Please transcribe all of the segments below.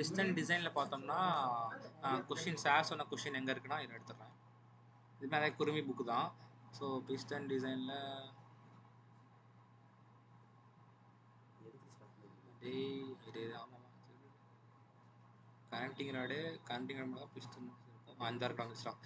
Piston டிசைனில் பார்த்தோம்னா question sir சொன்ன கொஷின் எங்கே இருக்குன்னா இதை எடுத்துடுறேன். இது நிறைய குருமி புக்கு தான். ஸோ பிஸ்டன் டிசைனில் கனெக்டிங் ராடு பிஸ்டன் அந்த இருக்காங்க.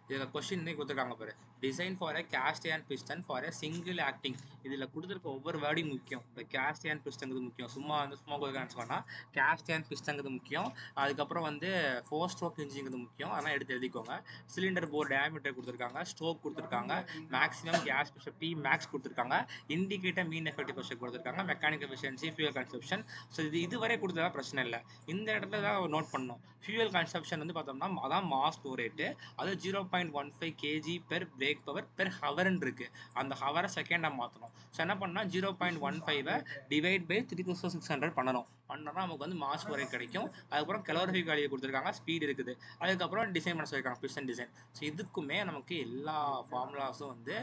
இதில் கொஸ்டின் கொடுத்துருக்காங்க பாரு. Design for a cast and piston for a single acting. இதில் கொடுத்துருக்க ஒவ்வொரு வேர்டிங் முக்கியம். இந்த கேஸ்ட் அண்ட் பிஸ்டங்கிறது முக்கியம். சும்மா கொடுக்க சொன்னால் கேஸ்ட் அண்ட் பிஸ்டங்கிறது முக்கியம். அதுக்கப்புறம் வந்து 4 ஸ்ட்ரோக் இன்ஜின்ங்கிறது முக்கியம். அதெல்லாம் எடுத்து எழுதிக்கோங்க. சிலிண்டர் போர் டயாமீட்டர் கொடுத்துருக்காங்க, ஸ்ட்ரோக் கொடுத்துருக்காங்க, maximum gas pressure P max கொடுத்துருக்காங்க, இண்டிகேட்டர் மீன் எஃபெக்டிவ் ப்ரெஷர் கொடுத்துருக்காங்க, mechanical efficiency, fuel consumption. So இதுவரை கொடுத்ததா பிரச்சனை இல்லை. இந்த இடத்துல தான் நோட் பண்ணணும். ஃபியூயல் கன்சப்ஷன் வந்து பார்த்தோம்னா அதான் மாஸ் ஃப்ளோ ரேட்டு. அது 0.15 kg per brake power per ஹவர்ன்னு இருக்கு. அந்த ஹவரை செகண்டாக மாற்றணும். ஸோ என்ன பண்ணால் 0.15 டிவைட் பை 3600 பண்ணணும். பண்ணோம்னா நமக்கு வந்து மாஸ் ஃப்ளோ ரேட் கிடைக்கும். அதுக்கப்புறம் கலோரிஃபிக் வேல்யூ கொடுத்துருக்காங்க, ஸ்பீட் இருக்குது. அதுக்கப்புறம் டிசைன் பண்ண சொல்லியிருக்காங்க பிஸ்டன் டிசைன். ஸோ இதுக்குமே நமக்கு எல்லா ஃபார்முலாஸும் வந்து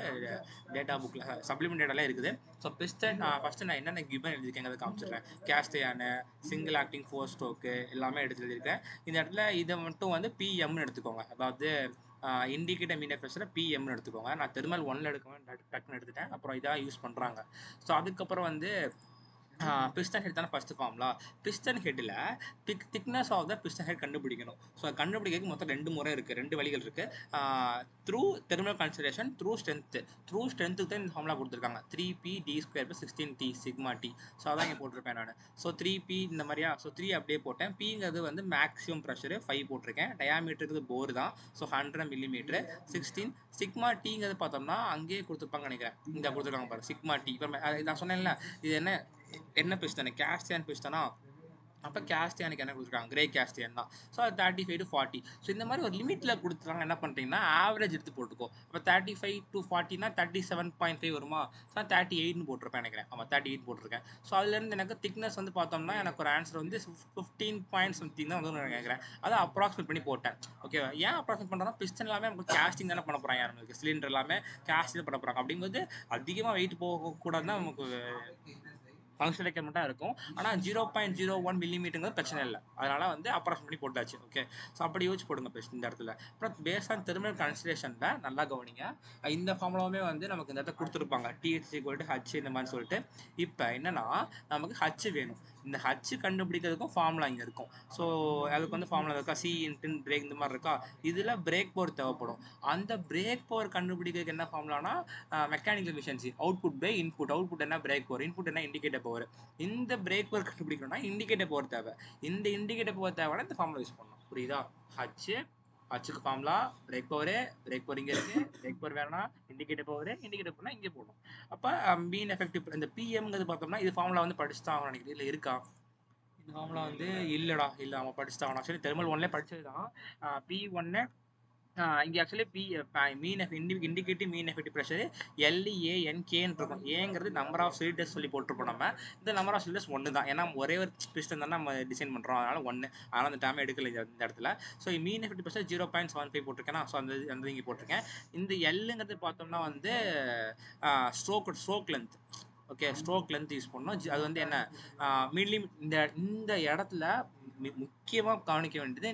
டேட்டா புக்கில் சப்ளிமெண்ட் டேட்டாலாம் இருக்குது. ஸோ பிஸ்டன் ஃபஸ்ட்டு நான் என்னென்ன கிவன் எழுதியிருக்கேன் அதை காமிச்சிடுறேன். கேஸ்டையானு, சிங்கிள் ஆக்டிங் 4 ஸ்ட்ரோக்கு எல்லாமே எடுத்து எழுதியிருக்கேன். இந்த இடத்துல இதை மட்டும் வந்து பிஎம்னு எடுத்துக்கோங்க. அதாவது இண்டிகேட்டர் மீன் எஃபெக்டில் பிஎம்னு எடுத்துக்கோங்க. நான் தெர்மல் 1ல் எடுக்குவேன், டக்குன்னு எடுத்துட்டேன். அப்புறம் இதாக யூஸ் பண்ணுறாங்க. ஸோ அதுக்கப்புறம் வந்து பிஸ்டன் ஹெட் தானே ஃபஸ்ட்டு ஃபார்முலா. பிஸ்டன் ஹெட்டில் thickness of the piston head கண்டுபிடிக்கணும். ஸோ கண்டுபிடிக்கிறதுக்கு மொத்தம் 2 முறை இருக்குது, 2 வழிகள் இருக்குது. Through thermal consideration, through strength. Through ஸ்ட்ரென்த்துக்கு தான் இந்த ஃபார்முலா கொடுத்துருக்காங்க. 3p d² + 16t sigma D. So அதான் இங்கே போட்டிருப்பேன் நான். ஸோ 3p இந்த மாதிரியா. ஸோ 3 அப்படியே போட்டேன். பிங்கிறது வந்து மேக்ஸிமம் ப்ரெஷரு 5 போட்டிருக்கேன். டயாமீட்டருக்கு போர் தான். So 100 mm. 16 சிக்மா டிங்கிறது பார்த்தோம்னா அங்கேயே கொடுத்துருப்பாங்க நினைக்கிறேன். இந்த கொடுத்துருக்காங்க பாரு சிக்மா டி. இப்போ நான் சொன்னேன்ல இது என்ன பிஸ்டன் கேஸ்டியன் பிஸ்டனா. அப்போ கேஸ்டியானுக்கு என்ன கொடுத்துருக்காங்க, கிரே கேஸ்டியன் தான். ஸோ அது 35 to 40. ஸோ இந்த மாதிரி ஒரு லிமிட்டில் கொடுத்துருக்காங்க. என்ன பண்ணுறீங்கன்னா ஆவரேஜ் எடுத்து போட்டுக்கோ. இப்போ 35 to 40னா 37.5 வருமா. ஸோ 38ன்னு போட்டிருப்பேன் நினைக்கிறேன். ஆமாம் 38 போட்டிருக்கேன். ஸோ அதுலேருந்து எனக்கு திக்னஸ் வந்து பார்த்தோம்னா எனக்கு ஒரு ஆன்சர் வந்து 15 பாயிண்ட் சம்திங் தான் வந்து நினைக்கிறேன். அதை அப்ராக்சிமேட் பண்ணி போட்டேன். ஓகேவா. ஏன் அப்ராக்சிமேட் பண்ணுறோம்னா பிஸ்டன் எல்லாமே நமக்கு கேஸ்டிங் தானே பண்ண போகிறாங்க. நமக்கு சிலிண்டர் எல்லாமே கேஸ்டிங் பண்ண போகிறாங்க. அப்படிங்கும்போது அதிகமாக வெயிட் போகக்கூடாதுன்னா நமக்கு ஃபங்க்ஷன் ரெக்யர்மெண்ட்டாக இருக்கும். ஆனால் 0.01 மில்லிமீட்டருங்கிறது பிரச்சனை இல்லை. அதனால் வந்து அப்ராக்சிமேட் பண்ணி போட்டாச்சு. ஓகே. ஸோ அப்படி யூஸ் போடுங்க பெஸ்ட் இந்த இடத்துல. அப்புறம் பேஸ் ஆன் தெர்மல் கன்சிடரேஷனில் நல்லா கவனிங்க. இந்த ஃபார்முலாவுமே வந்து நமக்கு இந்த இடத்துல கொடுத்துருப்பாங்க. TH = H இந்த மாதிரி சொல்லிட்டு. இப்போ என்னன்னா நமக்கு H வேணும். இந்த H கண்டுபிடிக்கிறதுக்கும் ஃபார்முலா இங்கே இருக்கும். ஸோ அதுக்கு வந்து ஃபார்முலா இருக்கா, C × பிரேக் இந்த மாதிரி இருக்கா. இதில் பிரேக் பவர் தேவைப்படும். அந்த பிரேக் பவர் கண்டுபிடிக்கிறதுக்கு என்ன ஃபார்முலானா mechanical efficiency, output by input. Output என்ன, பிரேக் பவர். இன்புட் என்ன, இண்டிகேட்டர் பவர். இந்த பிரேக் பவர் கண்டுபிடிக்கணும்னா இண்டிகேட்டர் பவர் தேவை. இந்த இண்டிகேட்டர் பவர் தேவைன்னா இந்த ஃபார்முலா யூஸ் பண்ணணும். புரியுதா. ஹச்சுக்கு ஃபார்முலா பிரேக் பவர் இங்கே இருக்கு. பிரேக் பவர் வேணா இண்டிகேட்டர் பவர் இங்கே போடணும். அப்போ மீன் எஃபெக்டிவ் இந்த பிஎம்ங்கிறது பார்த்தோம்னா இது ஃபார்முலா வந்து படிச்சுதான் ஆகணும் நினைக்கிறேன். இல்லை இருக்கா இந்த ஃபார்முலா வந்து இல்லைடா. இல்லை அவன் படிச்சுதான் ஆகணும். ஆக்சுவலி தெர்மல் 1ல படிச்சது தான். P1 இங்கே ஆக்சுவலி மீன் இண்டிகேட்டிவ் மீன் எஃபெக்டிவ் ப்ரெஷர் LEANKன்னு இருக்கும். ஏங்கிறது நம்பர் ஆஃப் சிலிண்டர்ஸ் சொல்லி போட்டிருப்போம். நம்ம இந்த நம்பர் ஆஃப் சிலிண்டர்ஸ் 1 தான். ஏன்னா ஒரே ஒரு பிஸ்டன் தான் நம்ம டிசைன் பண்ணுறோம். அதனால 1. அதனால் அந்த டைம் எடுக்கல இந்த இடத்துல. ஸோ மீன் எஃபெக்டிவ் ப்ரெஷர் 0.75 போட்டிருக்கேன்னா. ஸோ அந்த இங்கே போட்டிருக்கேன். இந்த எல்லுங்கிறது பார்த்தோம்னா வந்து stroke length. Okay. Stroke length use பண்ணோம். அது வந்து என்ன இந்த இடத்துல முக்கியமாக கவனிக்க வேண்டியது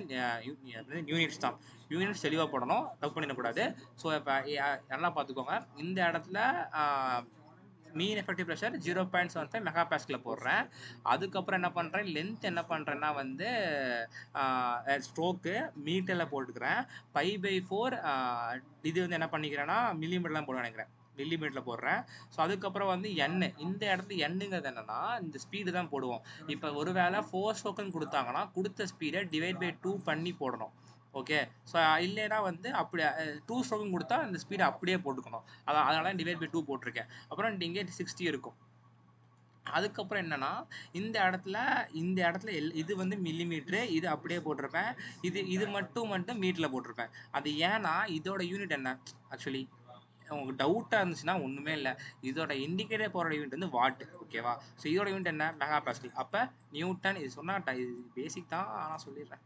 யூனிட்ஸ் தான். யூனிட்ஸ் தெளிவாக போடணும், தப்பு பண்ணிடக்கூடாது. ஸோ இப்போ நல்லா பார்த்துக்கோங்க. இந்த இடத்துல மீன் எஃபெக்டிவ் ப்ரெஷர் 0.75 மெகாபாஸ்கல் போடுறேன். அதுக்கப்புறம் என்ன பண்ணுறேன், லென்த் என்ன பண்ணுறேன்னா வந்து ஸ்ட்ரோக்கு மீட்டரில் போட்டுக்கிறேன். π/4 இது வந்து என்ன பண்ணிக்கிறேன்னா மில்லிமீட்டர்லாம் போட நினைக்கிறேன். மில்லிமீட்டரில் போடுறேன். ஸோ அதுக்கப்புறம் வந்து எண்ணு. இந்த இடத்துல எண்ணுங்கிறது என்னன்னா இந்த ஸ்பீடு தான் போடுவோம். இப்போ ஒரு வேளை 4 ஸ்ட்ரோக்குன்னு கொடுத்தாங்கன்னா கொடுத்த ஸ்பீடை ÷ 2 பண்ணி போடணும். ஓகே. ஸோ இல்லைன்னா வந்து அப்படி 2 ஸ்ட்ரோக்கும் கொடுத்தா இந்த ஸ்பீடை அப்படியே போட்டுக்கணும். அதனால ÷ 2 போட்டிருக்கேன். அப்புறம் இங்கே 60 இருக்கும். அதுக்கப்புறம் என்னன்னா இந்த இடத்துல இது வந்து மில்லிமீட்ரு, இது அப்படியே போட்டிருப்பேன். இது மட்டும் மீட்டரில் போட்டிருப்பேன். அது ஏன்னா இதோட யூனிட் என்ன ஆக்சுவலி உங்களுக்கு டவுட்டாக இருந்துச்சுன்னா ஒன்றுமே இல்லை. இதோட இண்டிகேட்டர் போகிற யூனிட் வந்து வாட். ஓகேவா. ஸோ இதோட யூனிட் என்ன, மெகாபாஸ்கல். அப்போ நியூட்டன். இது சொன்னால் இது பேசிக் தான், ஆனால் சொல்லிடுறேன்.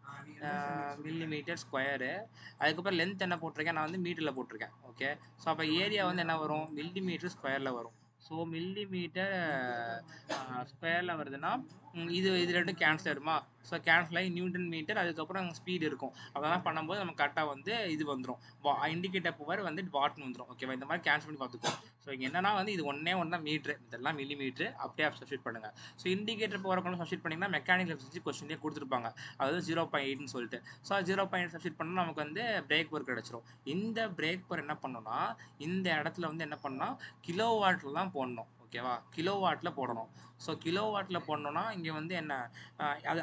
Millimetre square. அதுக்கப்புறம் லென்த் என்ன போட்டிருக்கேன் நான் வந்து மீட்டரில் போட்டிருக்கேன். ஓகே. ஸோ அப்போ ஏரியா வந்து என்ன வரும், மில்லிமீட்டர் ஸ்கொயரில் வரும். ஸோ மில்லிமீட்டர் ஸ்கொயரில் வருதுன்னா இது ரெண்டும் கேன்சல் ஆகிடுமா? ஸோ கேன்சல் ஆகி நியூட்டன் மீட்டர், அதுக்கப்புறம் ஸ்பீடு இருக்கும். அதெல்லாம் பண்ணும்போது நம்ம கரெக்டாக வந்து இது வந்துடும், இண்டிகேட்டர் பவர் வந்து வாட்னு வந்துடும். ஓகேவா? இந்த மாதிரி கேன்சல் பண்ணி பார்த்துக்கோ. ஸோ இங்கே என்னன்னா வந்து இது ஒன்றே தான் மீட்ரு, இதெல்லாம் மில்லி மீட்ரு. அப்படியே சப்ஸ்டிட் பண்ணுங்கள். ஸோ இண்டிகேட்டர் பவர் கொண்டு சப்ஸ்டிட் பண்ணிங்கன்னா மெக்கானிக்கல் எஃபிஷியன்சி கொஸ்டின்லேயே கொடுத்துருப்பாங்க, அதாவது 0.8ன்னு சொல்லிட்டு. ஸோ 0.8 சப்ஸ்டிட் பண்ணால் நமக்கு வந்து பிரேக் ஒர்க் கிடச்சிரும். இந்த பிரேக் ஒர்க் என்ன பண்ணணும்னா இந்த இடத்துல வந்து என்ன பண்ணால் கிலோ வாட்டில் தான் போடணும். ஓகேவா? கிலோ வாட்டில் போடணும். ஸோ கிலோ வாட்டில் போடணும்னா இங்கே வந்து என்ன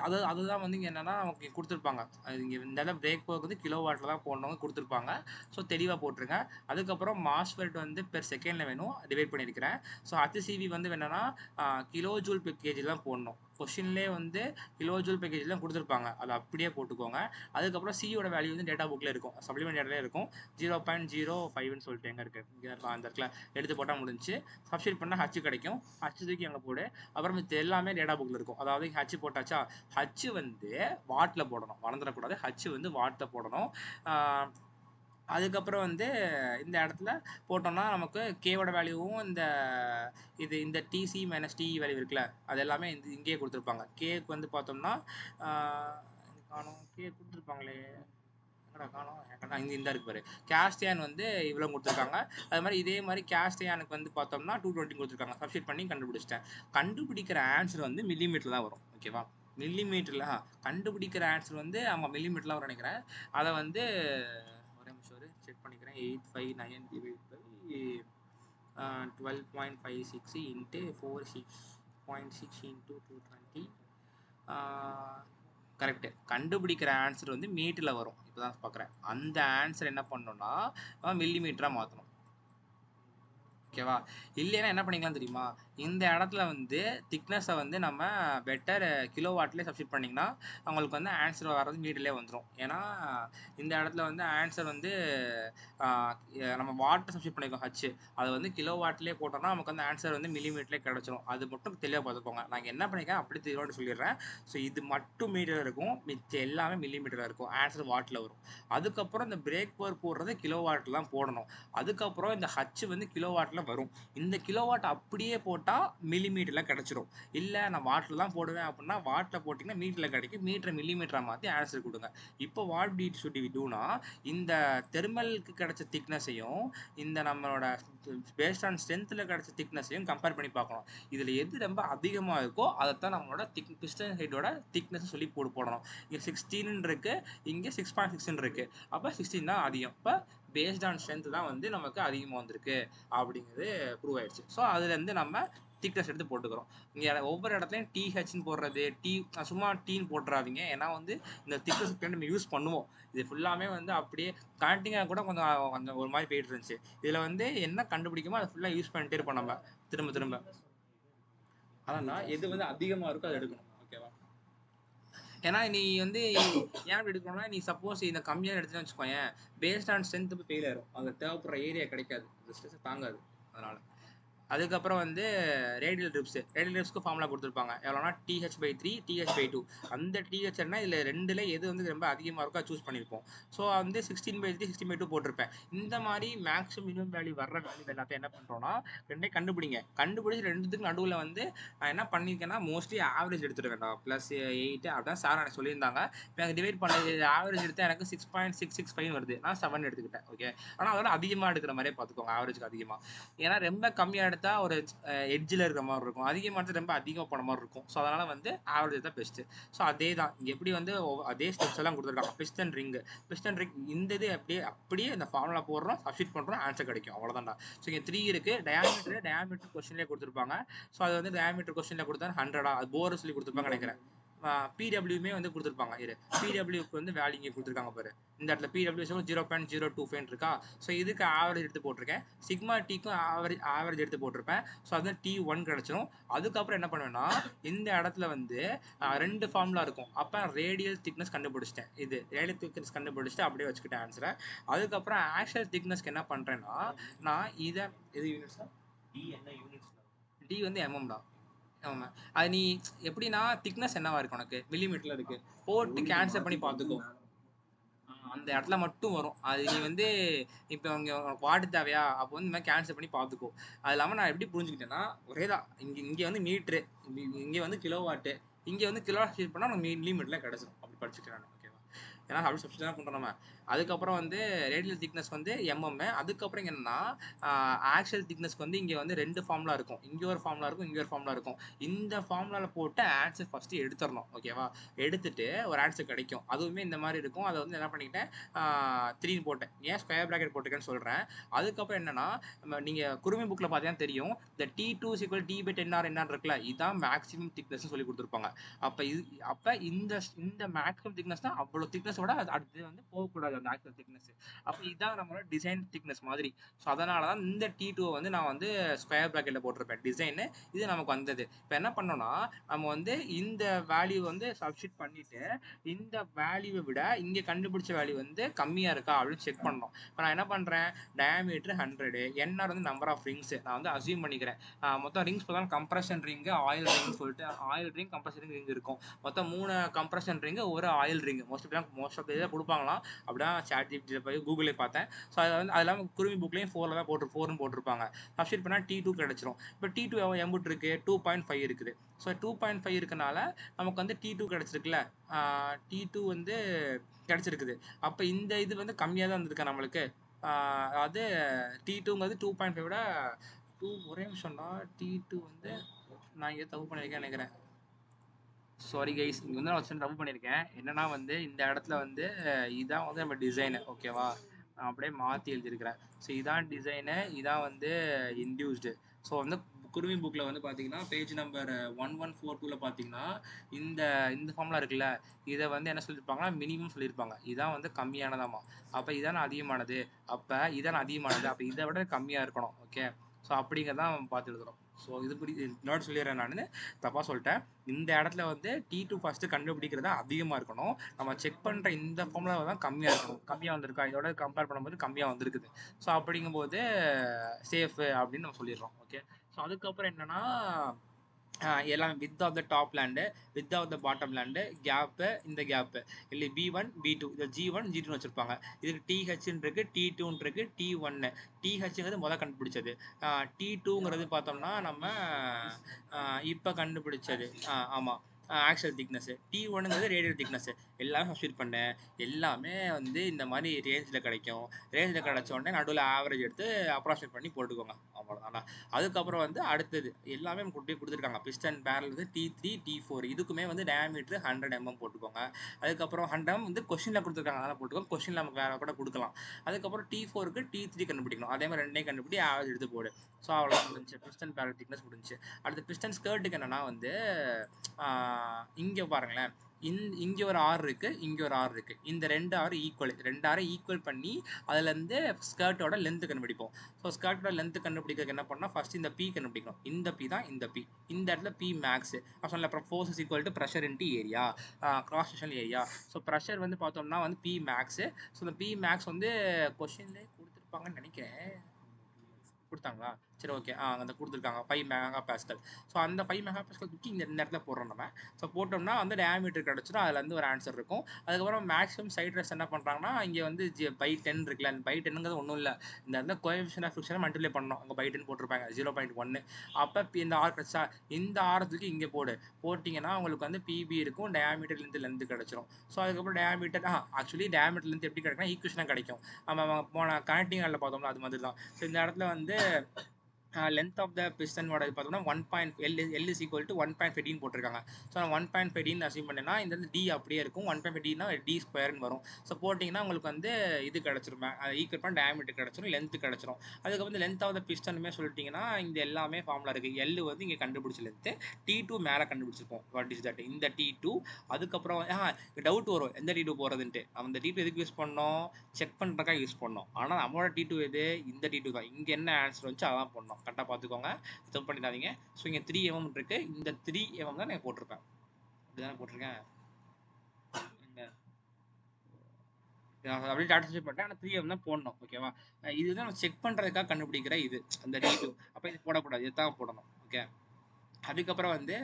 அதுதான் வந்து இங்கே என்னன்னா நமக்கு கொடுத்துருப்பாங்க. அது இங்கே இந்த இடம் பிரேக் ஒர்க் வந்து கிலோ வாட்டில் தான் போடணும் கொடுத்துருப்பாங்க. ஸோ தெளிவாக போட்டுருங்க. அதுக்கப்புறம் மாஸ்ஃபெட் வந்து பெர் செகண்டில் வேணும், டிவைட் பண்ணியிருக்கிறேன். ஸோ HCV வந்து என்னன்னா கிலோ ஜூல் பெர் கேஜி தான் போடணும். கொஷின்லேயே வந்து கிலோ ஜூல் பெர் கேஜி தான் கொடுத்துருப்பாங்க, அதை அப்படியே போட்டுக்கோங்க. அதுக்கப்புறம் சியோட வேல்யூ வந்து டேட்டா புக்கில் இருக்கும், சப்ளிமெண்ட் டேட்டாலே இருக்கும். 0.05ன்னு சொல்லிட்டு எங்கே இருக்குது, இங்கே அந்த இடத்துல எடுத்து போட்டால் முடிஞ்சு. சப்ஸ்டிட் பண்ணால் ஹச் கிடைக்கும், ஹச் தூக்கி அங்கே போடு. அப்புறம் இது எல்லாமே டேட்டா புக்கில் இருக்கும். அதாவது ஹச் போட்டாச்சா, ஹச் வந்து வாட்டில் போடணும், மறந்துடக்கூடாது. ஹச் வந்து வாட்டில் போடணும். அதுக்கப்புறம் வந்து இந்த இடத்துல போட்டோம்னா நமக்கு கேவோட வேல்யூவும் இந்த டிசி மைனஸ் டிஇ வேல்யூ இருக்குல்ல, அது எல்லாமே இங்கேயே கொடுத்துருப்பாங்க. கேக்கு வந்து பார்த்தோம்னா காணும், கே கொடுத்துருப்பாங்களே, காணும் இந்த இருக்கு பாரு. கேஸ்டியான் வந்து இவ்வளோ கொடுத்துருக்காங்க. அது மாதிரி இதே மாதிரி கேஸ்டியானுக்கு வந்து பார்த்தோம்னா 220 கொடுத்துருக்காங்க. சப்ஸ்டிட் பண்ணி கண்டுபிடிச்சிட்டேன். கண்டுபிடிக்கிற ஆன்சர் வந்து மில்லிமீட்டர் தான் வரும். ஓகேவா? மில்லிமீட்டரில் கண்டுபிடிக்கிற ஆன்சர் வந்து மில்லிமீட்டர்லாம் வரும் நினைக்கிறேன். அதை வந்து ஒரே நிமிஷம் செக் பண்ணிக்கிறேன். 859 divide by 12.56 into 46.6 into 220. Correct. கண்டுபிடிக்கிற ஆன்சர் வந்து மீட்டரில் வரும். இப்போ தான் பார்க்குறேன். அந்த ஆன்சர் என்ன பண்ணணும்னா மில்லிமீட்டராக மாற்றணும். ஓகேவா? இல்லைன்னா என்ன பண்ணிக்கலாம் தெரியுமா, இந்த இடத்துல வந்து திக்னஸை வந்து நம்ம பெட்டர் கிலோ வாட்லேயே சப்ஸ்டிட் பண்ணிங்கன்னா அவங்களுக்கு வந்து ஆன்சர் வர்றது மீட்டர்லேயே வந்துடும். ஏன்னா இந்த இடத்துல வந்து ஆன்சர் வந்து நம்ம வாட்டை சப்ஸ்டிட் பண்ணிக்கோம் ஹச், அது வந்து கிலோ வாட்லேயே போட்டோம்னா நமக்கு வந்து ஆன்சர் வந்து மில்லிமீட்டர்லேயே கிடச்சிரும். அது மட்டும் தெளிவாக பார்த்துக்கோங்க. நாங்கள் என்ன பண்ணிக்கிறேன் அப்படி தெளிவாக சொல்லிடுறேன். ஸோ இது மட்டும் மீட்டர் இருக்கும், மிச்சம் எல்லாமே மில்லிமீட்டரில் இருக்கும், ஆன்சர் வாட்டில் வரும். அதுக்கப்புறம் இந்த பிரேக் பவர் போடுறது கிலோ வாட்டில் தான் போடணும். அதுக்கப்புறம் இந்த ஹச் வந்து கிலோ வாட்டில் வரும். இந்த கிலோ வாட் அப்படியே போட்டால் மில்லிமீட்டரில் கிடச்சிரும். இல்லை நான் வாட்டில் தான் போடுவேன் அப்படின்னா வாட்டில் போட்டிங்கன்னா மீட்டரில் கிடைக்கும். மீட்டரை மில்லிமீட்டராக மாற்றி ஆன்சர் கொடுங்க. இப்போ வாட் டிட் ஷுட் வி டூனா, இந்த தெர்மலுக்கு கிடைச்ச திக்னஸையும் இந்த நம்மளோட பேஸ்ட் ஆன் ஸ்ட்ரென்த்தில் கிடைச்ச திக்னஸையும் கம்பேர் பண்ணி பார்க்கணும். இதில் எது ரொம்ப அதிகமாக இருக்கோ அதைத்தான் நம்மளோட பிஸ்டன் ஹெட்டோட திக்னஸ் சொல்லி போடணும். இங்கே 16 இருக்கு, இங்கே 6.6 இருக்கு, அப்போ 16 தான் அதிகம். இப்போ பேஸ்ட் ஆன் ஸ்ட்ரென்த் தான் வந்து நமக்கு அதிகமாக வந்திருக்கு அப்படிங்கிறது ப்ரூவ் ஆயிடுச்சு. ஸோ அதுலேருந்து நம்ம திக்னஸ் எடுத்து போட்டுக்கிறோம். இங்கே ஒவ்வொரு இடத்துலையும் டிஹெச்னு போடுறது, சும்மா டீன்னு போட்டுறாதீங்க. ஏன்னா வந்து இந்த திக்னஸ் நம்ம யூஸ் பண்ணுவோம். இது ஃபுல்லாமே வந்து அப்படியே கனெக்டிங்காக கூட கொஞ்சம் ஒரு மாதிரி போயிட்டு இருந்துச்சு. இதில் வந்து என்ன கண்டுபிடிக்குமோ அதை ஃபுல்லாக யூஸ் பண்ணிட்டே இருப்போம் நம்ம திரும்ப திரும்ப. அதான் எது வந்து அதிகமாக இருக்கோ அதை எடுக்கணும். ஓகேவா? ஏன்னா நீ வந்து ஏன் எடுக்கணும்னா, நீ சப்போஸ் இந்த கம்மியாக எடுத்துன்னு வச்சுக்கோயேன், பேஸ்ட் ஆன் ஸ்ட்ரென்த் ஃபெயில் ஆயிரும். அது தேவைப்படுற ஏரியா கிடைக்காது, அந்த ஸ்ட்ரெஸ் தாங்காது. அதனால அதுக்கப்புறம் வந்து ரேடியல் ட்ரிப்ஸ்க்கு ஃபார்முலா கொடுத்துருப்பாங்க. எவ்வளோனா TH/3 TH/2. அந்த THன்னா இதில் ரெண்டில் எது வந்து ரொம்ப அதிகமாக இருக்கோ அதை சூஸ் பண்ணியிருப்போம். ஸோ வந்து 16/3 16/2 போட்டிருப்பேன். இந்த மாதிரி மேக்ஸிமம் மினிமம் வேல்யூ வர்ற வேல்யூ எல்லாத்தையும் என்ன பண்ணுறோன்னா ரெண்டே கண்டுபிடிச்சி ரெண்டுத்துக்கு நடுவில் வந்து நான் என்ன பண்ணியிருக்கேன்னா மோஸ்ட்லி ஆவரேஜ் எடுத்துட வேண்டாம். +8 அப்படிதான் சார் எனக்கு சொல்லியிருந்தாங்க. இப்போ எனக்கு டிவைட் பண்ணது ஆவரேஜ் எடுத்தால் எனக்கு 6.665 வருது. நான் 7 எடுத்துக்கிட்டேன். ஓகே, ஆனால் அதோட அதிகமாக எடுக்கிற மாதிரியே பார்த்துக்கோங்க, ஆவரேஜுக்கு அதிகமாக. ஏன்னா ரொம்ப கம்மியாக எடுத்தா ஒரு எட்ஜில் இருக்கிற மாதிரி இருக்கும், அதிகமாக எடுத்து ரொம்ப அதிகமாக போன மாதிரி இருக்கும். ஸோ அதனால் வந்து ஆவரேஜ் தான் பெஸ்ட்டு. ஸோ அதே தான் இங்கே எப்படி வந்து அதே ஸ்டெப்ஸ் எல்லாம் கொடுத்துருக்காங்க. பிஸ்டன் ரிங் இந்த இது அப்படியே இந்த ஃபார்முலா போடுறோம், சப்ஸ்டிட் பண்ணுறோம், ஆன்சர் கிடைக்கும். அவ்வளோதான்டா. ஸோ இங்கே 3 இருக்குது. டயாமீட்டர் கொஸ்டின்லேயே கொடுத்துருப்பாங்க. ஸோ அது வந்து டயாமீட்டர் கொஸ்டினில் கொடுத்தா 100 அது போர் சொல்லி கொடுத்துருப்பாங்க நினைக்கிறேன். பிடபிள்யூமே வந்து கொடுத்துருப்பாங்க. பிடபிள்யூக்கு வந்து வேல்யூ இங்கே கொடுத்துருக்காங்க பாரு. இந்த இடத்துல பிடபிள்யூ 0.025 இருக்கா. ஸோ இதுக்கு ஆவரேஜ் எடுத்து போட்டிருக்கேன். சிக்மா டிக்கும் ஆவரேஜ் எடுத்து போட்டிருப்பேன். ஸோ அது T1 கிடச்சிரும். அதுக்கப்புறம் என்ன பண்ணுவேன்னா இந்த இடத்துல வந்து 2 ஃபார்முலா இருக்கும். அப்போ ரேடியல் திக்னஸ் கண்டுபிடிச்சிட்டேன். இது ரேடியல் திக்னஸ் கண்டுபிடிச்சிட்டு அப்படியே வச்சுக்கிட்டேன் ஆன்சரை. அதுக்கப்புறம் ஆக்சுவல் திக்னஸ்க்கு என்ன பண்ணுறேன்னா நான் இதை இது யூனிட்ஸா டி வந்து mm தான். ஆமாம், அது நீ எப்படின்னா திக்னஸ் என்னவா இருக்கு உனக்கு மில்லிமீட்டரில் இருக்குது போட்டு கேன்சல் பண்ணி பார்த்துக்கோ. அந்த இடத்துல மட்டும் வரும். அது நீ வந்து இப்போ இங்கே உனக்கு வாட்டு தேவையா, அப்போ வந்து இந்த மாதிரி கேன்சல் பண்ணி பார்த்துக்கோ. அது இல்லாமல் நான் எப்படி புரிஞ்சுக்கிட்டேன்னா, ஒரே தான் இங்கே வந்து மீட்ரு, இங்கே வந்து கிலோ வாட்டு, இங்கே வந்து கிலோ ஷீட் பண்ணால் நம்ம லிமிட்லாம் கிடச்சிடும். அப்படி படிச்சுக்கிறேன் நான். ஓகேவா? ஏன்னா அப்படி சப்ஸ்டியூட் தான் பண்ணுறோம் நம்ம. அதுக்கப்புறம் வந்து ரேடியல் திக்னஸ் வந்து எம்எம். அதுக்கப்புறம் என்னன்னா ஆக்சுவல் திக்னஸ்க்கு வந்து இங்கே வந்து 2 ஃபார்முலா இருக்கும். இங்கே ஒரு ஃபார்முலா இருக்கும், இங்கே ஒரு ஃபார்முலா இருக்கும். இந்த ஃபார்முலாவில் போட்டு ஆன்சர் ஃபஸ்ட்டு எடுத்துடணும். ஓகேவா? எடுத்துட்டு ஒரு ஆன்சர் கிடைக்கும். அதுவுமே இந்த மாதிரி இருக்கும். அதை வந்து என்ன பண்ணிக்கிட்டேன், 3 போட்டேன். ஏன் ஸ்கொயர் ப்ராக்கெட் போட்டிருக்கேன்னு சொல்கிறேன். அதுக்கப்புறம் என்னன்னா, நீங்கள் குருவி புக்கில் பார்த்தீங்கன்னா தெரியும், இந்த T2 = T/10R என்னன்னு இருக்குல்ல, இதுதான் மேக்ஸிமம் திக்னஸ் சொல்லி கொடுத்துருப்பாங்க. அப்போ இந்த மேக்ஸிமம் திக்னஸ் தான் அவ்வளோ திக்னஸோட அடுத்து வந்து போகக்கூடாது அந்த ஆக்சுவல் திக்னஸ். அப்போ இதுதான் நம்மளோட டிசைன் திக்னஸ் மாதிரி. ஸோ அதனால தான் இந்த T2 வந்து நான் வந்து ஸ்கொயர் ப்ராக்கெட்டில் போட்டிருப்பேன் டிசைனு. இது நமக்கு வந்தது. இப்போ என்ன பண்ணோம்னா, நம்ம வந்து இந்த வேல்யூ வந்து சப்ஸ்டிட் பண்ணிட்டு இந்த வேல்யூவை விட இங்கே கண்டுபிடிச்ச வேல்யூ வந்து கம்மியாக இருக்கா அப்படின்னு செக் பண்ணணும். இப்போ நான் என்ன பண்ணுறேன், டயாமீட்டர் 100, என்ஆர் வந்து நம்பர் ஆஃப் ரிங்ஸ் நான் வந்து அசியூம் பண்ணிக்கிறேன். மொத்தம் ரிங்ஸ் பார்த்தா கம்ப்ரஷன் ரிங்கு, ஆயில் ரிங் சொல்லிட்டு ஆயில் ரிங், கம்ப்ரஷன் ரிங் இருக்கும். மொத்தம் 3 கம்ப்ரஷன் ரிங்கு, ஒரு ஆயில் ரிங். மோஸ்ட் ஆஃப் இதில் கொடுப்பாங்களாம். அப்படிதான் ChatGPT போய் கூகுளே பார்த்தேன். ஸோ அது வந்து அது இல்லாமல் குருவி புக்லேயும் 4 தான் 4ன்னு போட்டிருப்பாங்க. சப்ஸ்டிட் பண்ணால் T2 கிடச்சிரும். இப்போ T2 எம்புட்டு இருக்கு, 2.5 இருக்குது. ஸோ 2.5 இருக்கனால நமக்கு வந்து T2 கிடச்சிருக்குல்ல, T2 வந்து கிடச்சிருக்குது. அப்போ இந்த இது வந்து கம்மியாக தான் இருந்திருக்கா நம்மளுக்கு. அதாவது T2ங்கிறது 2.5 விட ஒரே நிமிஷம்னா T2 வந்து நான் இங்கே தப்பு பண்ணியிருக்கேன் நினைக்கிறேன். சாரி கைஸ், இங்கே வந்து நான் வச்சு தப்பு பண்ணியிருக்கேன். என்னன்னா வந்து இந்த இடத்துல வந்து இதான் வந்து நம்ம டிசைனு. ஓகேவா? நான் அப்படியே மாற்றி எழுதியிருக்கிறேன். ஸோ இதான் டிசைனு, இதான் வந்து இன்டியூஸ்டு. ஸோ வந்து குருவி புக்கில் வந்து பார்த்தீங்கன்னா பேஜ் நம்பர் 1142 பார்த்தீங்கன்னா இந்த இந்த ஃபார்முலா இருக்குல்ல, இதை வந்து என்ன சொல்லியிருப்பாங்கன்னா மினிமம் சொல்லியிருப்பாங்க. இதான் வந்து கம்மியானதாமா. அப்போ இதான் அதிகமானது, அப்போ இதான் அதிகமானது, அப்போ இதை விட கம்மியாக இருக்கணும். ஓகே, ஸோ அப்படிங்கிறதான் பார்த்து எழுதுறோம். ஸோ இது இப்படி இன்னொரு சொல்லிடுறேன், நான் தப்பாக சொல்லிட்டேன். இந்த இடத்துல வந்து T2 ஃபஸ்ட்டு கண்டுபிடிக்கிறது அதிகமாக இருக்கணும். நம்ம செக் பண்ணுற இந்த ஃபார்முலா தான் கம்மியாக இருக்கணும். கம்மியாக வந்திருக்கா, இதோட கம்பேர் பண்ணும்போது கம்மியாக வந்திருக்குது. ஸோ அப்படிங்கும்போது சேஃபு அப்படின்னு நம்ம சொல்லிடுறோம். ஓகே, ஸோ அதுக்கப்புறம் என்னன்னா எல்லாம் width of the top land, width of the bottom land, gap, இந்த கேப்பு இல்லை B1 B2, இதை G1 G2 வச்சுருப்பாங்க. இதுக்கு THன்னு இருக்கு, T2ன்னு இருக்கு, T1. THங்கிறது முதல் கண்டுபிடிச்சது. T2ங்கிறது பார்த்தோம்னா நம்ம இப்போ கண்டுபிடிச்சது. ஆமாம், ஆக்சுவல் திக்னஸ். T1ங்கிறது ரேடியல் திக்னஸ். எல்லாமே சப்ஸ்டிட் பண்ணேன். எல்லாமே வந்து இந்த மாதிரி ரேஞ்சில் கிடைக்கும். ரேஞ்சில் கிடைச்ச உடனே நடுவில் ஆவரேஜ் எடுத்து அப்ராக்சிமேட் பண்ணி போட்டுக்கோங்க. அவ்வளோதானா. அதுக்கப்புறம் வந்து அடுத்தது எல்லாமே கொடுத்துருக்காங்க. பிஸ்டன் பேரல் வந்து T3 T4. இதுக்குமே வந்து டயாமீட்டர் 100 mm போட்டுக்கோங்க. அதுக்கப்புறம் 100 mm வந்து கொஸ்டினில் கொடுத்துருக்காங்க, அதெல்லாம் போட்டுக்கோங்க. கொஸ்டினில் நமக்கு வேறு கூட கொடுக்கலாம். அதுக்கப்புறம் T4க்கு T3 கண்டுபிடிக்கணும். அதே மாதிரி ரெண்டையும் கண்டுபிடி ஆவரேஜ் எடுத்து போடு. ஸோ அவ்வளோதான் முடிஞ்சு, பிஸ்டன் பேரல் திக்னஸ் முடிஞ்சு. அடுத்து பிஸ்டன் ஸ்கர்ட்டுக்கு என்னன்னா வந்து இங்கே பாருங்களேன், இங்கே ஒரு ஆர் இருக்குது, இங்கே ஒரு ஆர் இருக்குது. இந்த 2 ஆர் ஈக்குவல், 2 ஆரை ஈக்குவல் பண்ணி அதுலேருந்து ஸ்கர்ட்டோட லென்த்து கண்டுபிடிப்போம். ஸோ ஸ்கர்ட்டோட லென்த்து கண்டுபிடிக்கிறதுக்கு என்ன பண்ணால் ஃபஸ்ட்டு இந்த பி கண்டுபிடிக்கணும். இந்த பி தான் இந்த பி. இந்த இடத்துல பி மேக்ஸு நான் சொன்ன அப்புறம் force is equal to pressure into area, cross sectional area. So pressure வந்து பார்த்தோம்னா வந்து பி மேக்ஸு. ஸோ இந்த பி மேக்ஸ் வந்து கொஷின்லேயே கொடுத்துருப்பாங்கன்னு நினைக்கிறேன். கொடுத்தாங்களா? சரி, ஓகே. அந்த கொடுத்துருக்காங்க 5 MPa. ஸோ அந்த 5 MPa தூக்கி இந்த இடத்துல போடுறோம் நம்ம. ஸோ போட்டோம்னா வந்து டயாமீட்டர் கிடச்சிடும். அதில் வந்து ஒரு ஆன்சர் இருக்கும். அதுக்கப்புறம் மேக்ஸிமம் சைட் ரெஸ்ட் என்ன பண்ணுறாங்கன்னா, இங்கே வந்து by10 இருக்குல்ல, அந்த by10ங்கிறது ஒன்றும் இல்லை, இந்த இடத்துல கோஎஃபிஷியன்ட் ஆஃப் ஃப்ரிக்ஷனை மல்டிப்ளை பண்ணணும். அங்கே by10 போட்டிருப்பாங்க 0.1. அப்போ இந்த ஆர் கிடச்சா இந்த ஆரத்துக்கு இங்கே போட்டிங்கன்னா உங்களுக்கு வந்து பிபி இருக்கும், டயாமீட்டர்லேருந்து லென்த்து கிடச்சிரும். ஸோ அதுக்கப்புறம் டயாமீட்டர் ஆக்சுவலி டயாமீட்டர்லேருந்து எப்படி கிடைக்குன்னா ஈக்குவேஷனாக கிடைக்கும். நம்ம போன கனெக்டிங் ஆளில் பார்த்தோம்னா அது மாதிரி தான். ஸோ இந்த இடத்துல வந்து லென்த் ஆஃப் த பிஸ்டனோட பார்த்தோம்னா 1. L = 1.15 போட்டிருக்காங்க. ஸோ நான் 1.15 அசியூம் பண்ணேன்னா இந்த வந்து டி அப்படியே இருக்கும். 1.15னா D² வரும். ஸோ போட்டிங்கன்னா உங்களுக்கு வந்து இது கிடச்சிரும், ஈக்குவல் பண்ண டயாமீட்டர் கிடச்சிரும், லென்த்து கிடச்சிரும். அதுக்கப்புறம் லென்த் ஆஃப் த பிஸ்டனுமே சொல்லிட்டிங்கன்னா இந்த எல்லாமே ஃபார்முலா இருக்குது. எல் வந்து இங்கே கண்டுபிடிச்ச லென்த்து, T2 மேலே கண்டுபிடிச்சிருப்போம். வாட் இஸ் தட், இந்த T2. அதுக்கப்புறம் டவுட் வரும் எந்த T2 போகிறதுன்ட்டு. அந்த T2 எதுக்கு யூஸ் பண்ணோம், செக் பண்ணுறதுக்காக யூஸ் பண்ணோம். ஆனால் நம்மளோட T2 எது, இந்த T2 தான். இங்கே என்ன ஆன்சர் வந்துச்சு அதான் பண்ணோம். கரெக்டாக பார்த்துக்கோங்க, தப்பு பண்ணிடாதீங்க. ஸோ இங்கே 3 mm இருக்குது, இந்த 3 mm தான் நான் போட்டிருப்பேன். இப்படிதானே போட்டிருக்கேன், அப்படியே டாட்டா ஷீட் பண்ணிட்டேன். ஆனால் 3 mm தான் போடணும். ஓகேவா? இதுதான் நம்ம செக் பண்ணுறதுக்காக கண்டுபிடிக்கிற இது அந்த D2. அப்போ இது போடக்கூடாது, இதுதான் போடணும். ஓகே, அதுக்கப்புறம் வந்து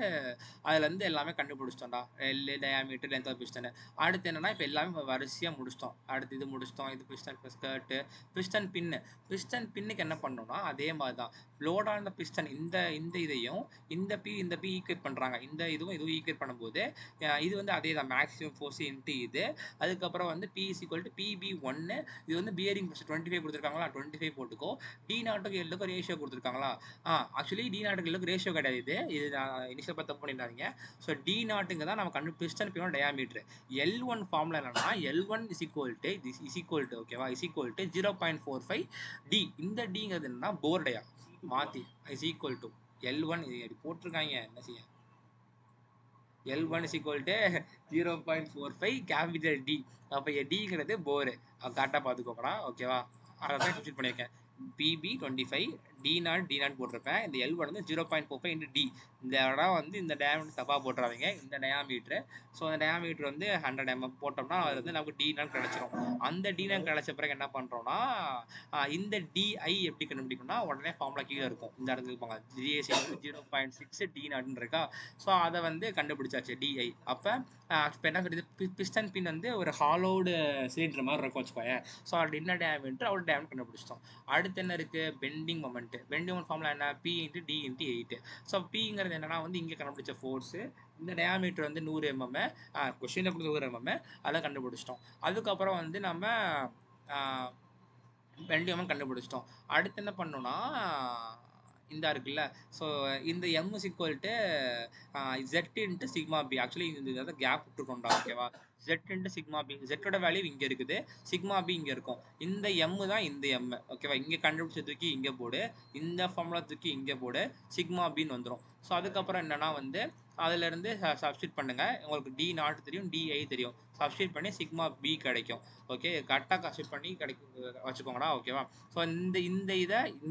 அதுலேருந்து எல்லாமே கண்டுபிடிச்சிட்டோம்டா. L diameter length of piston. அடுத்து என்னன்னா இப்போ எல்லாமே வரிசையாக முடிச்சிட்டோம். அடுத்து இது முடிச்சிட்டோம். இது பிஸ்டன் ஸ்கர்ட்டு, பிஸ்டன் பின்னு. பிஸ்டன் பின்னுக்கு என்ன பண்ணோம்னா அதே மாதிரி தான் லோட் ஆன் த பிஸ்டன். இந்த இதையும் இந்த பி ஈக்குவேட் பண்ணுறாங்க. இந்த இதுவும் ஈக்குவேட் பண்ணும்போது இது வந்து அதே தான் மேக்ஸிமம் ஃபோர்ஸ் இன்ட்டு இது. அதுக்கப்புறம் வந்து B is equal to PB1. இது வந்து பியரிங் ப்ரெஷர் 25 கொடுத்துருக்காங்களா, 25 போட்டுக்கோ. டி நாட்டுக்கு எல்லுக்கு ரேஷியோ கொடுத்துருக்காங்களா. ஆக்சுவலி டி நாட்டுக்கு எல்லுக்கு ரேஷியோ கிடையாது. இது நான் இனிஷியல் பார்த்து தப்பு பண்ணிடாதீங்க. ஸோ டி நாட்டுங்க தான் நம்ம பிஸ்டன் பின்னோட டயாமீட்டர். L1 ஃபார்முலா என்னன்னா L1 இஸ் ஈக்குவல் டு ஓகேவா, இஸ் ஈக்குவல் டு 0.45 டி. இந்த டிங்கிறது என்னன்னா போர் டயா மாத்தி இஸ் ஈக்குவல் டு L1. இது போட்டிருக்காங்க, என்ன செய்ய. L1 is equal to 0.45 capital D. அப்போ டிங்கிறது போரு. கரெக்டாக பார்த்துக்கோங்கடா, ஓகேவா. அதை தான் சப்ஸ்டிட் பண்ணியிருக்கேன். PB25 D0 போட்டிருப்பேன். இந்த L1 வந்து 0.45 into D. இந்த இடம் வந்து இந்த டயாமீட்டர் தப்பாக போட்டுறாதீங்க. இந்த டயாமீட்டர். ஸோ அந்த டயாமீட்டர் வந்து 100 mm போட்டோம்னா அது வந்து நமக்கு D0 கிடைச்சிரும். அந்த D0 கிடைச்ச பிறகு என்ன பண்ணுறோம்னா இந்த DI எப்படி கண்டுபிடிக்கணும்னா உடனே ஃபார்முலா கீழே இருக்கும். இந்த இடத்துக்கு போங்க. 0.6 D0 இருக்கா. ஸோ அதை வந்து கண்டுபிடிச்சாச்சு DI. அப்போ இப்போ என்ன சொல்றது, பிஸ்டன் பின் வந்து ஒரு ஹாலோடு சிலிண்டர் மாதிரி இருக்கும் வச்சுக்கோங்க. ஸோ அது என்ன டயாமீட்டர் அவ்வளோ டயாமீட்டர் கண்டுபிடிச்சிட்டோம். அடுத்து என்ன இருக்குது, bending moment. Bending moment formula என்ன, P × D × 8. ஸோ பிங்கிறது என்னன்னா வந்து இங்கே கண்டுபிடிச்ச ஃபோர்ஸு. இந்த டயாமீட்டர் வந்து 100 mm, கொஷினில் கொடுத்த 100 mm, அதை கண்டுபிடிச்சிட்டோம். அதுக்கப்புறம் வந்து நம்ம பெண்டிங் மொமெண்ட் கண்டுபிடிச்சிட்டோம். அடுத்து என்ன பண்ணோம்னா இந்த இருக்குல்ல. ஸோ இந்த M is equal to Z into sigma B. Actually இந்த கேப் விட்டுருக்கோம்டா, ஓகேவா. Z into sigma B. Z value இங்கே இருக்குது, சிக்மா B இங்கே இருக்கும். இந்த M தான் இந்த M, ஓகேவா. இங்கே கண்டுபிடிச்ச தூக்கி இங்கே போடு, இந்த ஃபார்முலா தூக்கி இங்கே போடு, சிக்மா பின்னு வந்துடும். ஸோ அதுக்கப்புறம் என்னன்னா வந்து அதுலேருந்து சப்ஸ்டிட் பண்ணுங்க. உங்களுக்கு D0 தெரியும், DI தெரியும். சப்ஸ்டிட் பண்ணி சிக்மா B கிடைக்கும். ஓகே, கரெக்டாக சப்ஸ்டிட் பண்ணி வச்சுக்கோங்கடா, ஓகேவா. ஸோ இந்த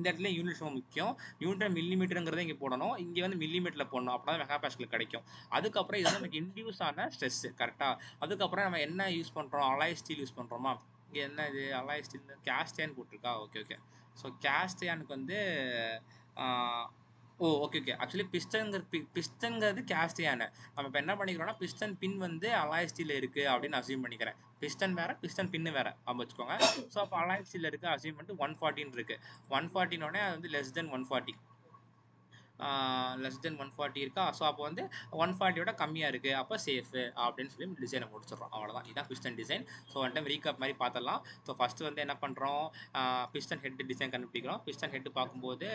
இடத்துல யூனிட் ரொம்ப முக்கியம். நியூட்டன் மில்லிமீட்டருங்கிறத இங்கே போடணும், இங்கே வந்து மில்லிமீட்டரில் போடணும். அப்போ தான் மெகா பாஸ்கல் கிடைக்கும். அதுக்கப்புறம் இது வந்து நமக்கு இன்டியூஸ் ஆன ஸ்ட்ரெஸ், கரெக்டாக. அதுக்கப்புறம் நம்ம என்ன யூஸ் பண்ணுறோம், அலாய் ஸ்டீல் யூஸ் பண்ணுறோமா. இங்கே என்ன இது அலாய் ஸ்டீல், கேஸ்டியான் போட்டிருக்கா. ஓகே. ஸோ கேஸ்டியானுக்கு வந்து ஓகே. ஆக்சுவலி பிஸ்டன்ங்கிறது கேஸ்டியானு. நம்ம இப்போ என்ன பண்ணிக்கிறோம்னா பிஸ்டன் பின் வந்து அலாய் ஸ்டீல் இருக்குது அப்படின்னு அசியூம் பண்ணிக்கிறேன். பிஸ்டன் வேறு, பிஸ்டன் பின்னு வேறு அப்போ வச்சுக்கோங்க. ஸோ அப்போ அலாய் ஸ்டீல் இருக்குது, அசியூம் பண்ணிட்டு 140 இருக்குது. 140 அது வந்து லெஸ் தென் 140 இருக்கா. ஸோ அப்போ வந்து 140 கம்மியாக இருக்குது, அப்போ சேஃபு அப்படின்னு சொல்லி டிசைனை முடிச்சிடறோம். அவ்வளோதான், இதுதான் piston design. So one time recap மாதிரி பார்த்துடலாம். ஸோ ஃபஸ்ட்டு வந்து என்ன பண்ணுறோம், பிஸ்டன் ஹெட் டிசைன் கண்டுபிடிக்கிறோம். பிஸ்டன் ஹெட்டு பார்க்கும்போது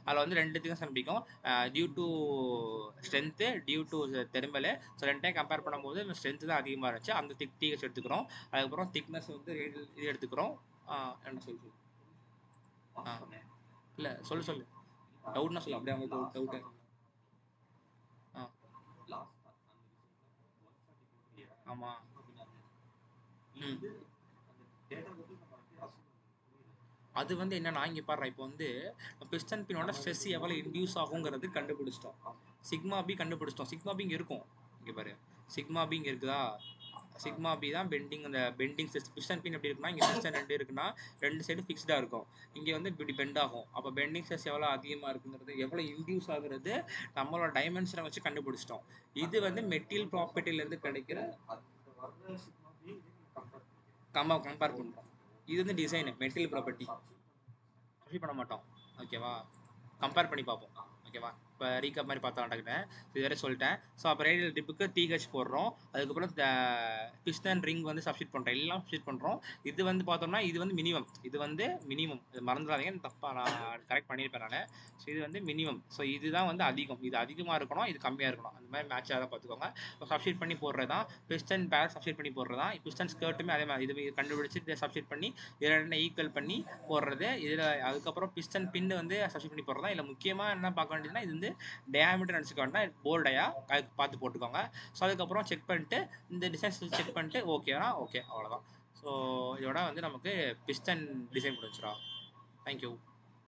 அதில் வந்து ரெண்டுத்துக்கும் கண்டுபிடிக்கும், due to strength, due to thermal. So ரெண்டையும் கம்பேர் பண்ணும்போது ஸ்ட்ரென்த்து தான் அதிகமாக இருந்துச்சு, அந்த TH எடுத்துக்கிறோம். அதுக்கப்புறம் திக்னஸ் வந்து இது எடுத்துக்கிறோம். என்ன சொல்லு இல்லை சொல்லு டவுட்னா சொல்லு, அப்படியே அவங்க டவுட்டு. ஆமாம். அது வந்து என்னன்னா இங்கே பாரு, இப்போ வந்து பிஸ்டன் பின்னோட ஸ்ட்ரெஸ் எவ்வளோ இன்டியூஸ் ஆகுங்கிறது கண்டுபிடிச்சிட்டோம். சிக்மா பி கண்டுபிடிச்சிட்டோம். சிக்மா பி இங்கே இருக்கும், இங்கே பாரு, சிக்மா பி இங்கே இருக்குதா. சிக்மா பி தான் பெண்டிங். அந்த பெண்டிங் பிஸ்டன் பின் எப்படி இருக்குன்னா, இங்கே பிஸ்டன் 2 இருக்குன்னா 2 சைடு ஃபிக்ஸ்டாக இருக்கும், இங்கே வந்து இப்படி பெண்ட் ஆகும். அப்போ பெண்டிங் ஸ்ட்ரெஸ் எவ்வளோ அதிகமாக இருக்குங்கிறது, எவ்வளோ இன்டியூஸ் ஆகுறது நம்மளோட டைமென்ஷனை வச்சு கண்டுபிடிச்சிட்டோம். இது வந்து மெட்டீரியல் ப்ராப்பர்ட்டிலேருந்து கிடைக்கிற கம்பேர் பண்ணுறோம். இது வந்து டிசைனு, மெட்டீரியல் ப்ராப்பர்ட்டி பண்ண மாட்டோம், ஓகேவா. கம்பேர் பண்ணி பார்ப்போம், ஓகேவா. இப்போ ரீகப் மாதிரி பார்த்தாண்டாக்கிட்டேன், இது வரை சொல்லிட்டேன். ஸோ அப்போ ரேடியல் டிப்புக்கு TH போடுறோம். அதுக்கப்புறம் பிஸ்டன் ரிங் வந்து சப்ஸ்டிட் பண்ணுறோம், எல்லாம் சப்ஸ்டிட் பண்ணுறோம். இது வந்து பார்த்தோம்னா இது வந்து மினிமம், இது மறந்துடாதீங்க, தப்பாக நான் கரெக்ட் பண்ணியிருப்பேன் நான். ஸோ இது வந்து மினிமம். ஸோ இதுதான் வந்து அதிகம், இது அதிகமாக இருக்கணும், இது கம்மியாக இருக்கணும், அந்த மாதிரி மேட்சாக தான் பார்த்துக்கோங்க. இப்போ சப்ஸ்டிட் பண்ணி போடுறது தான் பிஸ்டன் பேர், சப்ஸ்டிட் பண்ணி போடுறது தான் பிஸ்டன் ஸ்கர்ட்டுமே அதே மாதிரி. இது கண்டுபிடிச்சி இதை சப்ஸ்டிட் பண்ணி இதில் ரெண்டு ஈக்குவல் பண்ணி போடுறது. இதில் அதுக்கப்புறம் பிஸ்டன் பின்னு வந்து சப்ஸ்டிட் பண்ணி போடுறது தான். இல்லை முக்கியமாக என்ன பார்க்க வேண்டியதுன்னா, இது வந்து டயாமீட்டர் நினச்சிக்க வேண்டாம், போல்டையா பார்த்து போட்டுக்கோங்க. ஸோ அதுக்கப்புறம் செக் பண்ணிட்டு இந்த டிசைன்ஸ் செக் பண்ணிட்டு ஓகேனா ஓகே, அவ்வளோதான். ஸோ இதோட வந்து நமக்கு பிஸ்டன் டிசைன் முடிஞ்சிடும். தேங்க்யூ.